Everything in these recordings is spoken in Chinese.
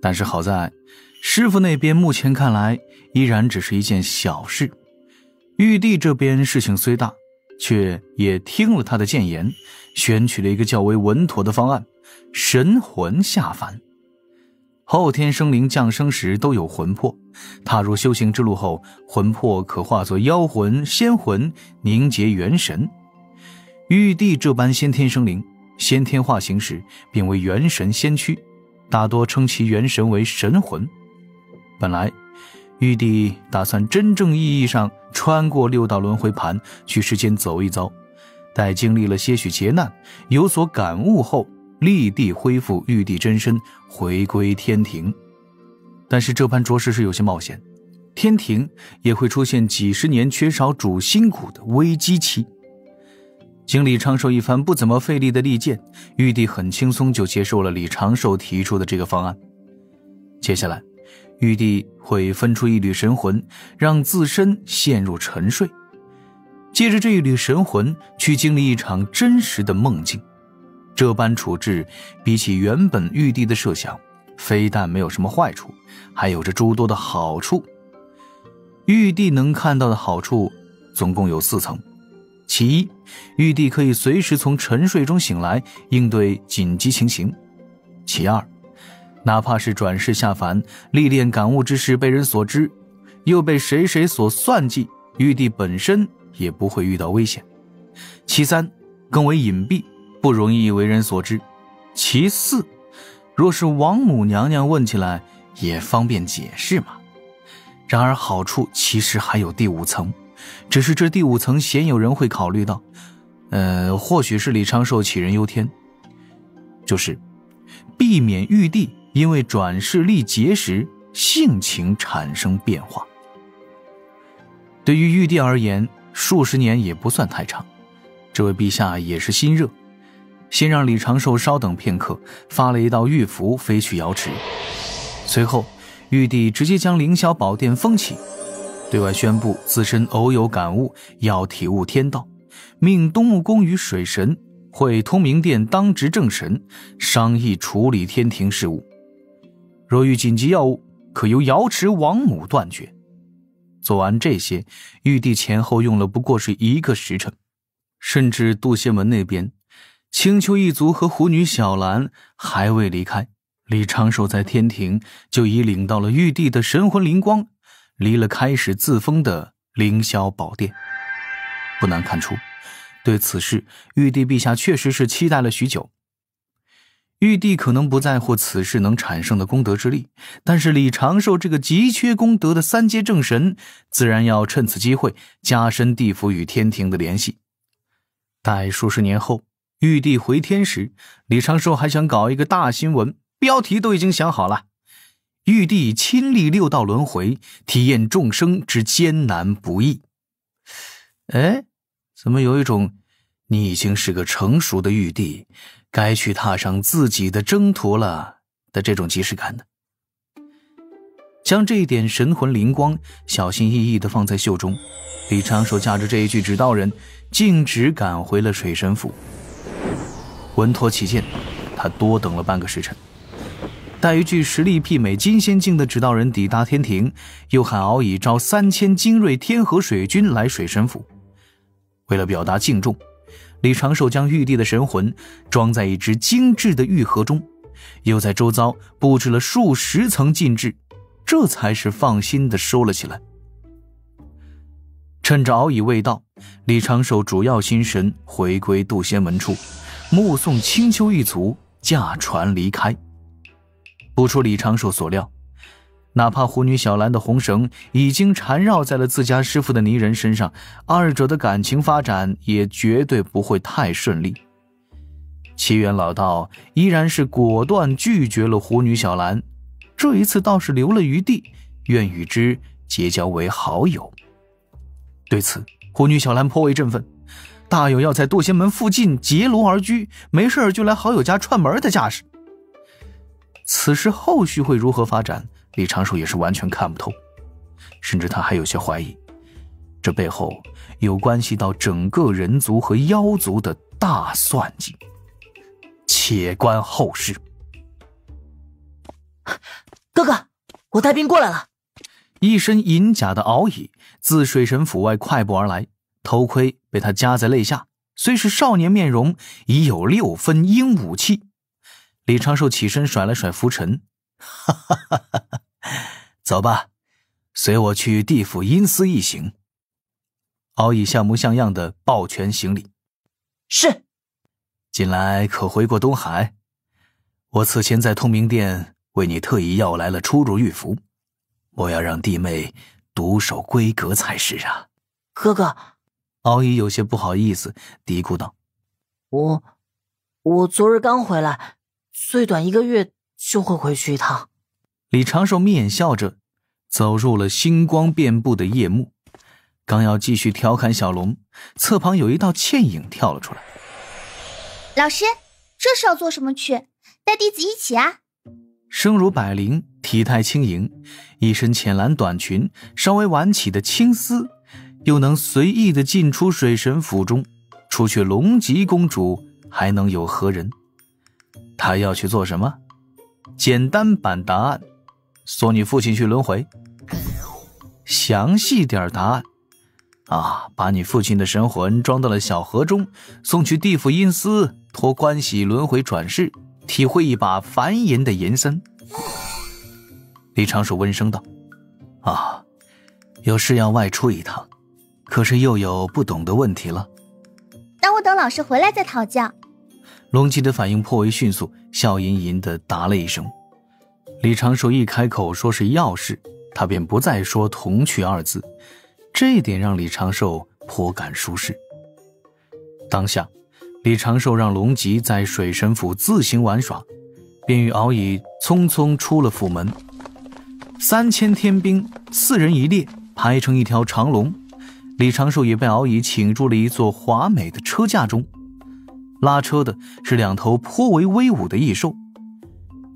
但是好在师傅那边目前看来依然只是一件小事，玉帝这边事情虽大，却也听了他的谏言，选取了一个较为稳妥的方案：神魂下凡。后天生灵降生时都有魂魄，踏入修行之路后，魂魄可化作妖魂、仙魂，凝结元神。玉帝这般先天生灵，先天化形时便为元神先驱，大多称其元神为神魂。本来玉帝打算真正意义上穿过六道轮回盘去世间走一遭，待经历了些许劫难，有所感悟后，立地恢复玉帝真身，回归天庭。但是这般着实是有些冒险，天庭也会出现几十年缺少主心骨的危机期。经李长寿一番不怎么费力的力荐，玉帝很轻松就接受了李长寿提出的这个方案。接下来玉帝会分出一缕神魂，让自身陷入沉睡，借着这一缕神魂去经历一场真实的梦境。这般处置比起原本玉帝的设想，非但没有什么坏处，还有着诸多的好处。玉帝能看到的好处总共有4层。其一，玉帝可以随时从沉睡中醒来，应对紧急情形。其二，哪怕是转世下凡历练感悟之事被人所知，又被谁所算计，玉帝本身也不会遇到危险。其三，更为隐蔽，不容易为人所知。其四，若是王母娘娘问起来，也方便解释嘛。然而好处其实还有第5层，只是这第5层鲜有人会考虑到，或许是李长寿杞人忧天，就是避免玉帝因为转世历劫时性情产生变化。对于玉帝而言，数十年也不算太长，这位陛下也是心热，先让李长寿稍等片刻，发了一道玉符飞去瑶池。随后玉帝直接将凌霄宝殿封起，对外宣布自身偶有感悟，要体悟天道，命东木公与水神会通明殿当值正神，商议处理天庭事务。若遇紧急要务，可由瑶池王母断绝。做完这些，玉帝前后用了不过是1个时辰。甚至渡仙门那边，青丘一族和狐女小兰还未离开，李长寿在天庭就已领到了玉帝的神魂灵光，离了开始自封的凌霄宝殿。不难看出，对此事玉帝陛下确实是期待了许久。玉帝可能不在乎此事能产生的功德之力，但是李长寿这个急缺功德的3阶正神，自然要趁此机会加深地府与天庭的联系。待数十年后玉帝回天时，李长寿还想搞一个大新闻，标题都已经想好了：玉帝亲历6道轮回，体验众生之艰难不易。怎么有一种你已经是个成熟的玉帝，该去踏上自己的征途了的这种即视感呢？将这一点神魂灵光小心翼翼地放在袖中，李长寿驾着这一具指道人径直赶回了水神府。稳妥起见，他多等了半个时辰。待一具实力媲美金仙境的指道人抵达天庭，又喊敖乙招3000精锐天河水军来水神府。为了表达敬重，李长寿将玉帝的神魂装在一只精致的玉盒中，又在周遭布置了数十层禁制，这才是放心地收了起来。趁着敖乙未到，李长寿主要心神回归渡仙门处，目送青丘一族驾船离开。不出李长寿所料，哪怕狐女小兰的红绳已经缠绕在了自家师父的泥人身上，二者的感情发展也绝对不会太顺利。齐元老道依然是果断拒绝了狐女小兰，这一次倒是留了余地，愿与之结交为好友。对此，狐女小兰颇为振奋，大有要在渡仙门附近结庐而居，没事就来好友家串门的架势。此事后续会如何发展，李长寿也是完全看不透，甚至他还有些怀疑，这背后有关系到整个人族和妖族的大算计。且观后事。我带兵过来了。一身银甲的敖乙自水神府外快步而来，头盔被他夹在肋下，虽是少年面容，已有6分英武气。李长寿起身甩了甩拂尘，哈哈哈哈，走吧，随我去地府阴司一行。敖乙像模像样的抱拳行礼。是。近来可回过东海？我此前在通明殿为你特意要来了出入狱符，我要让弟妹独守闺阁才是啊。哥哥，敖乙有些不好意思，嘀咕道：我昨日刚回来，最短1个月就会回去一趟。李长寿面笑着走入了星光遍布的夜幕，刚要继续调侃小龙，侧旁有一道倩影跳了出来。老师，这是要做什么去？带弟子一起啊？声如百灵，体态轻盈，一身浅蓝短裙，稍微挽起的青丝，又能随意地进出水神府中，除去龙吉公主还能有何人？她要去做什么？简单版答案：送你父亲去轮回。详细点答案：把你父亲的神魂装到了小盒中，送去地府阴司，托关系轮回转世，体会一把凡人的人生。李长寿温声道：有事要外出一趟，可是又有不懂的问题了。那我等老师回来再讨教。龙吉的反应颇为迅速，笑吟吟地答了一声。李长寿一开口说是要事，他便不再说同去2字，这一点让李长寿颇感舒适。当下李长寿让龙吉在水神府自行玩耍，便与敖乙匆匆出了府门。3000天兵4人一列，排成一条长龙。李长寿也被敖乙请入了一座华美的车架中，拉车的是2头颇为威武的异兽。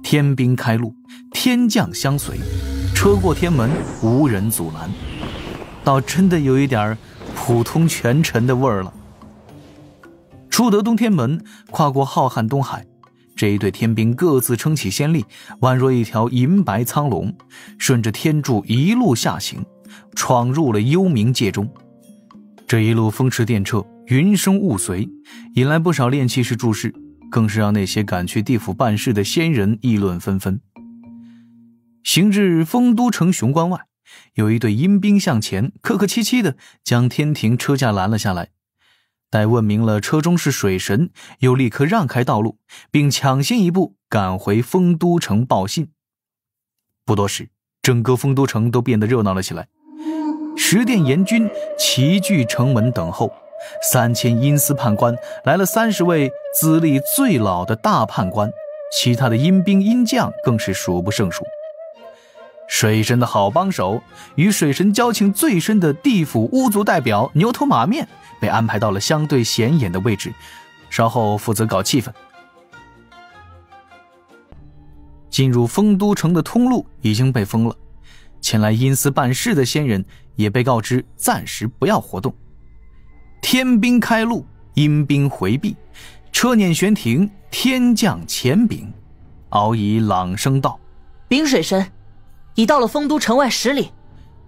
天兵开路，天将相随，车过天门，无人阻拦，倒真的有一点普通权臣的味儿了。出得东天门，跨过浩瀚东海，这一队天兵各自撑起先例，宛若一条银白苍龙，顺着天柱一路下行，闯入了幽冥界中。这一路风驰电掣，云生雾随，引来不少炼气士注视，更是让那些赶去地府办事的仙人议论纷纷。行至丰都城雄关外，有一队阴兵向前，客客气气地将天庭车架拦了下来。待问明了车中是水神，又立刻让开道路，并抢先一步赶回丰都城报信。不多时，整个丰都城都变得热闹了起来。十殿阎君齐聚城门等候，3000阴司判官来了30位资历最老的大判官，其他的阴兵阴将更是数不胜数。水神的好帮手，与水神交情最深的地府巫族代表牛头马面被安排到了相对显眼的位置，稍后负责搞气氛。进入丰都城的通路已经被封了，前来阴司办事的仙人也被告知暂时不要活动。天兵开路，阴兵回避，车辇悬停，天降前禀。敖乙朗声道：禀水神，已到了丰都城外10里。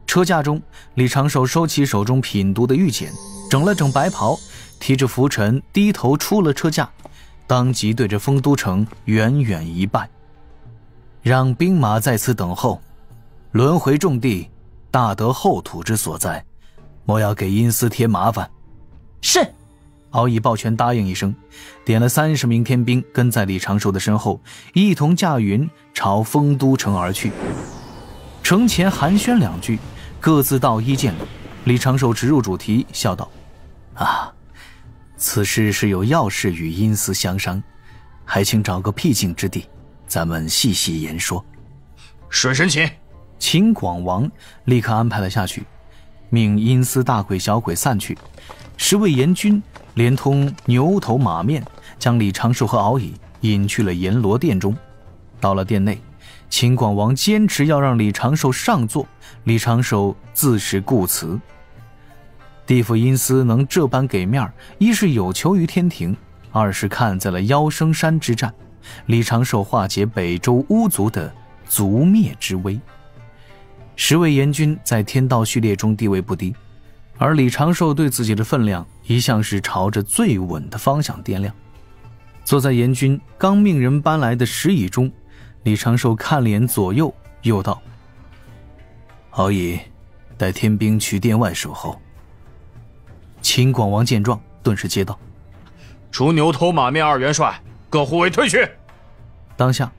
车架中，李长寿收起手中品读的玉简，整了整白袍，提着拂尘低头出了车架，当即对着丰都城远远一拜，让兵马在此等候。轮回重地，大得后土之所在，莫要给阴司添麻烦。是。敖乙抱拳答应一声，点了30名天兵跟在李长寿的身后，一同驾云朝丰都城而去。城前寒暄2句，各自道一见礼。李长寿直入主题，笑道：此事是有要事与阴司相商，还请找个僻静之地，咱们细细言说。水神请。秦广王立刻安排了下去，命阴司大鬼小鬼散去，10位阎君连同牛头马面，将李长寿和敖乙引去了阎罗殿中。到了殿内，秦广王坚持要让李长寿上座，李长寿自是顾辞。地府阴司能这般给面，一是有求于天庭，二是看在了妖生山之战，李长寿化解北周巫族的族灭之危。10位阎君在天道序列中地位不低，而李长寿对自己的分量一向是朝着最稳的方向掂量。坐在阎君刚命人搬来的石椅中，李长寿看了眼左右，又道：好矣，待天兵去殿外守候。秦广王见状，顿时接道：除牛头马面2元帅，各护卫退去。当下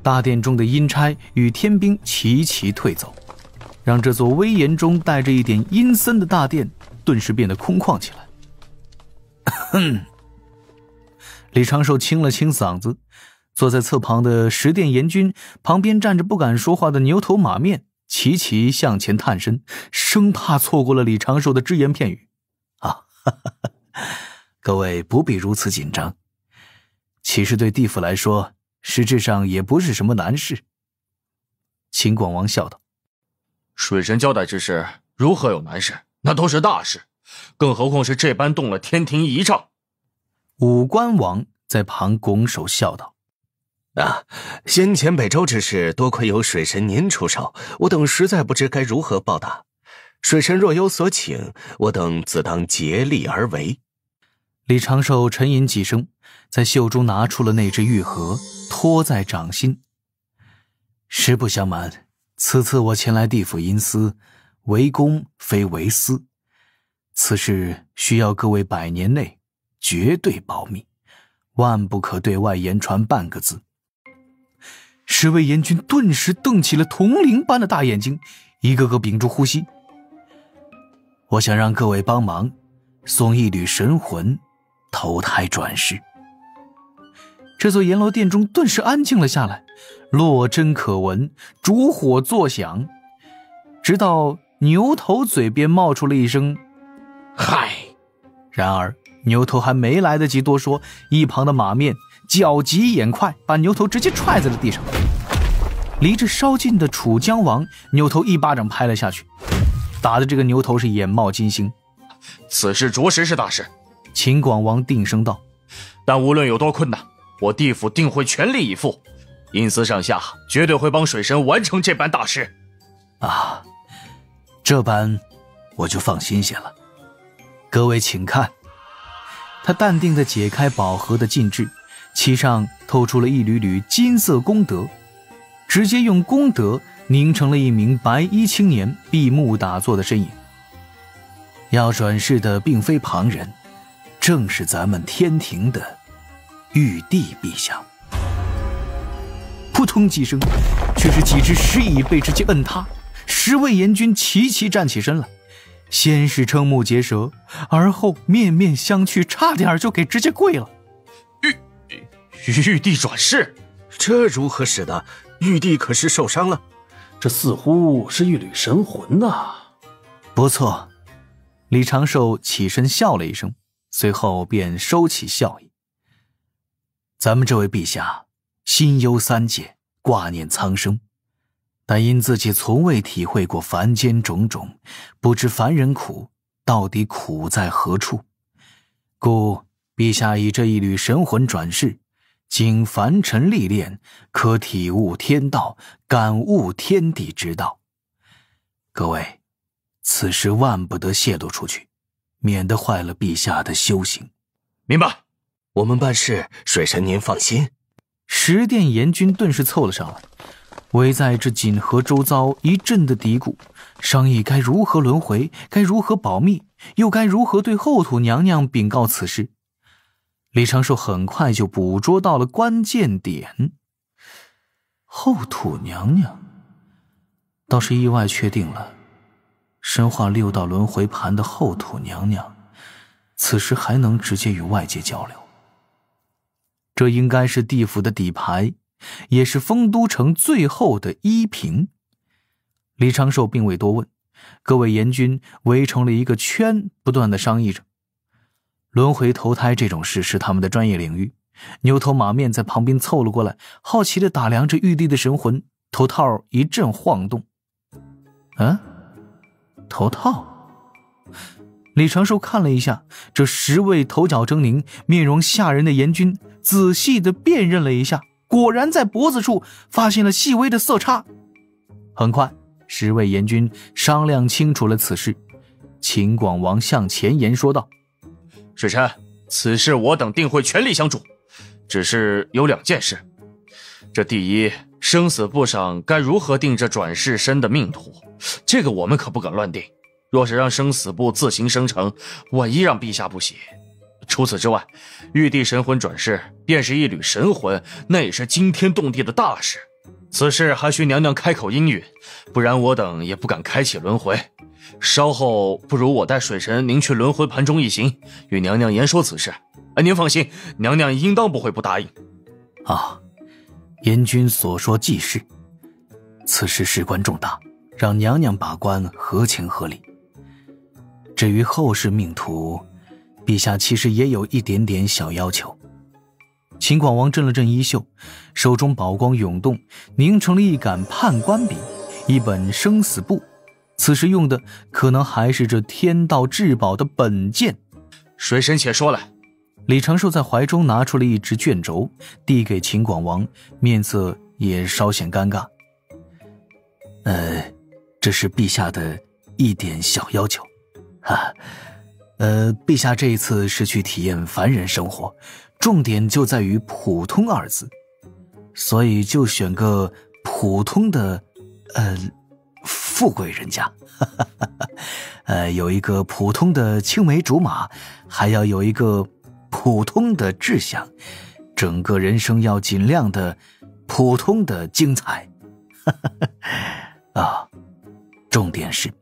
大殿中的阴差与天兵齐齐退走，让这座威严中带着一点阴森的大殿顿时变得空旷起来。李长寿清了清嗓子，坐在侧旁的10殿阎君旁边站着不敢说话的牛头马面，齐齐向前探身，生怕错过了李长寿的只言片语。各位不必如此紧张，其实对地府来说，实质上也不是什么难事。秦广王笑道：水神交代之事，如何有难事？那都是大事，更何况是这般动了天庭仪仗。武官王在旁拱手笑道：先前北周之事，多亏有水神您出手，我等实在不知该如何报答。水神若有所请，我等自当竭力而为。李长寿沉吟几声，在袖中拿出了那只玉盒，托在掌心。实不相瞒，此次我前来地府阴司，为公非为私，此事需要各位100年内绝对保密，万不可对外言传半个字。10位阎君顿时瞪起了铜铃般的大眼睛，一个个屏住呼吸。我想让各位帮忙，送一缕神魂投胎转世。这座阎罗殿中顿时安静了下来，落针可闻，烛火作响，直到牛头嘴边冒出了一声嗨。然而牛头还没来得及多说，一旁的马面脚疾眼快，把牛头直接踹在了地上。离着稍近的楚江王，牛头一巴掌拍了下去，打的这个牛头是眼冒金星。此事着实是大事，秦广王定声道：但无论有多困难，我地府定会全力以赴，阴司上下绝对会帮水神完成这般大事。这般我就放心些了。各位请看。他淡定地解开宝盒的禁制，其上透出了一缕缕金色功德，直接用功德凝成了一名白衣青年闭目打坐的身影。要转世的并非旁人，正是咱们天庭的玉帝陛下。扑通几声，却是几只石椅被直接摁塌，10位阎君齐齐站起身来，先是瞠目结舌，而后面面相觑，差点就给直接跪了。玉帝转世，这如何使得？玉帝可是受伤了？这似乎是一缕神魂呐。不错。李长寿起身笑了一声，随后便收起笑意。咱们这位陛下心忧三界，挂念苍生，但因自己从未体会过凡间种种，不知凡人苦到底苦在何处，故陛下以这一缕神魂转世，经凡尘历练，可体悟天道，感悟天地之道。各位，此事万不得泄露出去，免得坏了陛下的修行。明白。我们办事，水神您放心。10殿阎君顿时凑了上来，围在这锦盒周遭一阵的嘀咕，商议该如何轮回，该如何保密，又该如何对后土娘娘禀告此事。李长寿很快就捕捉到了关键点。后土娘娘倒是意外确定了，身化6道轮回盘的后土娘娘此时还能直接与外界交流，这应该是地府的底牌，也是丰都城最后的依凭。李长寿并未多问，各位阎君围成了一个圈，不断地商议着。轮回投胎这种事是他们的专业领域，牛头马面在旁边凑了过来，好奇地打量着玉帝的神魂，头套一阵晃动。头套？李长寿看了一下这10位头角狰狞、面容吓人的阎君，仔细地辨认了一下，果然在脖子处发现了细微的色差。很快10位阎君商量清楚了此事。秦广王向前言说道：水神，此事我等定会全力相助，只是有2件事。这第一，生死簿上该如何定这转世身的命途，这个我们可不敢乱定，若是让生死簿自行生成，万一让陛下不喜。除此之外，玉帝神魂转世便是一缕神魂，那也是惊天动地的大事，此事还需娘娘开口应允，不然我等也不敢开启轮回。稍后不如我带水神您去轮回盘中一行，与娘娘言说此事。您放心，娘娘应当不会不答应。阎君所说既是，此事事关重大，让娘娘把关合情合理。至于后世命途，陛下其实也有一点点小要求。秦广王震了震衣袖，手中宝光涌动，凝成了一杆判官笔，一本生死簿。此时用的可能还是这天道至宝的本剑。水神且说来。李长寿在怀中拿出了一支卷轴，递给秦广王，面色也稍显尴尬。这是陛下的一点小要求。陛下这一次是去体验凡人生活，重点就在于普通2字，所以就选个普通的富贵人家。有一个普通的青梅竹马，还要有一个普通的志向，整个人生要尽量的普通的精彩。重点是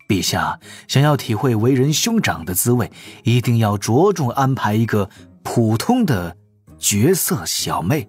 陛下想要体会为人兄长的滋味，一定要着重安排一个普通的绝色小妹。